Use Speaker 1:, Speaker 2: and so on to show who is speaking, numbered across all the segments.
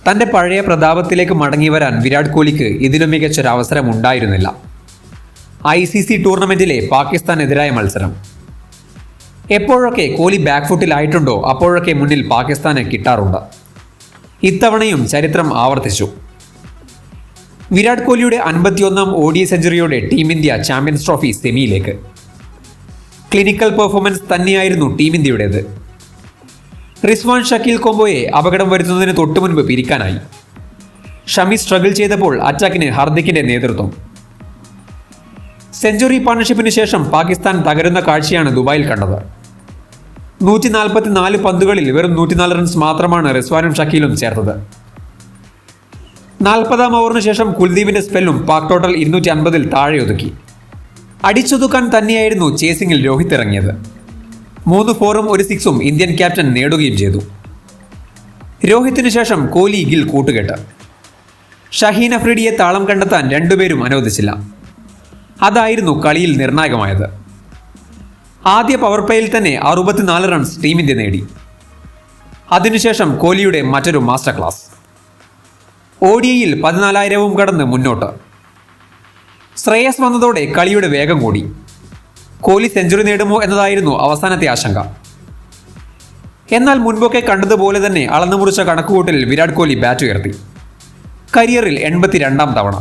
Speaker 1: തൻ്റെ പഴയ പ്രതാപത്തിലേക്ക് മടങ്ങി വരാൻ വിരാട് കോഹ്ലിക്ക് ഇതിലും മികച്ചൊരവസരം ഉണ്ടായിരുന്നില്ല. ICC ടൂർണമെൻറ്റിലെ പാകിസ്ഥാനെതിരായ മത്സരം. എപ്പോഴൊക്കെ കോഹ്ലി ബാക്ക് ഫുട്ടിലായിട്ടുണ്ടോ അപ്പോഴൊക്കെ മുന്നിൽ പാകിസ്ഥാന് കിട്ടാറുണ്ട്. ഇത്തവണയും ചരിത്രം ആവർത്തിച്ചു. വിരാട് കോഹ്ലിയുടെ 51ാം ODI സെഞ്ചുറിയോടെ ടീം ഇന്ത്യ ചാമ്പ്യൻസ് ട്രോഫി സെമിയിലേക്ക്. ക്ലിനിക്കൽ പെർഫോമൻസ് തന്നെയായിരുന്നു ടീം ഇന്ത്യയുടേത്. റിസ്വാൻ ഷക്കീൽ കോംബോയെ അപകടം വരുത്തുന്നതിന് തൊട്ടുമുൻപ് പിരിക്കാനായി. ഷമി സ്ട്രഗിൾ ചെയ്തപ്പോൾ അറ്റാക്കിന് ഹർദിക്കിന്റെ നേതൃത്വം. സെഞ്ചുറി പാർട്ണർഷിപ്പിന് ശേഷം പാകിസ്ഥാൻ തകരുന്ന കാഴ്ചയാണ് ദുബായിൽ കണ്ടത്. 144 പന്തുകളിൽ വെറും 104 റൺസ് മാത്രമാണ് റിസ്വാനും ഷക്കീലും ചേർത്തത്. 40ാം ഓവറിന് ശേഷം കുൽദീപിന്റെ സ്പെല്ലും പാക് ടോട്ടൽ 250-ൽ താഴെ ഒതുക്കി. അടിച്ചൊതുക്കാൻ തന്നെയായിരുന്നു ചേസിംഗിൽ രോഹിത് ഇറങ്ങിയത്. 3 4-ഉം 1 6-ഉം ഇന്ത്യൻ ക്യാപ്റ്റൻ നേടുകയും ചെയ്തു. രോഹിത്തിന് ശേഷം കോഹ്ലി ഗിൽ കൂട്ടുകെട്ട്. ഷഹീൻ അഫ്രീഡിയെ താളം കണ്ടെത്താൻ രണ്ടുപേരും അനുവദിച്ചില്ല. അതായിരുന്നു കളിയിൽ നിർണായകമായത്. ആദ്യ പവർ പ്ലേയിൽ തന്നെ 64 റൺസ് ടീം ഇന്ത്യ നേടി. അതിനുശേഷം കോഹ്ലിയുടെ മറ്റൊരു മാസ്റ്റർ ക്ലാസ്. ODIയിൽ 14,000-വും കടന്ന് മുന്നോട്ട്. ശ്രേയസ് വന്നതോടെ കളിയുടെ വേഗം കൂടി. കോഹ്ലി സെഞ്ചുറി നേടുമോ എന്നതായിരുന്നു അവസാനത്തെ ആശങ്ക. എന്നാൽ മുൻപൊക്കെ കണ്ടതുപോലെ തന്നെ അളന്നു മുറിച്ച കണക്കുകൂട്ടലിൽ വിരാട് കോഹ്ലി ബാറ്റ് ഉയർത്തി. കരിയറിൽ 82ാം തവണ.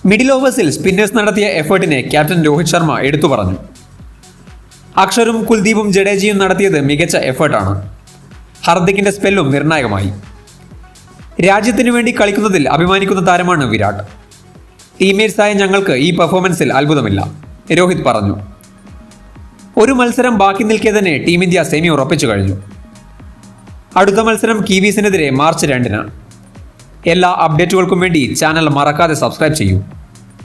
Speaker 1: മിഡിൽ ഓവേഴ്സിൽ സ്പിന്നേഴ്സ് നടത്തിയ എഫേർട്ടിനെ ക്യാപ്റ്റൻ രോഹിത് ശർമ്മ എടുത്തു പറഞ്ഞു. അക്ഷറും കുൽദീപും ജഡേജയും നടത്തിയത് മികച്ച എഫേർട്ടാണ്. ഹർദിക്കിന്റെ സ്പെല്ലും നിർണായകമായി. രാജ്യത്തിനു വേണ്ടി കളിക്കുന്നതിൽ അഭിമാനിക്കുന്ന താരമാണ് വിരാട്. ടീംമേറ്റ്സായ ഞങ്ങൾക്ക് ഈ പെർഫോമൻസിൽ അത്ഭുതമില്ല, രോഹിത് പറഞ്ഞു. ഒരു മത്സരം ബാക്കി നിൽക്കെ തന്നെ ടീം ഇന്ത്യ സെമി ഉറപ്പിച്ചു കഴിഞ്ഞു. അടുത്ത മത്സരം കിവീസിനെതിരെ മാർച്ച് 2-ന്. എല്ലാ അപ്ഡേറ്റുകൾക്കും വേണ്ടി ചാനൽ മറക്കാതെ സബ്സ്ക്രൈബ് ചെയ്യൂ.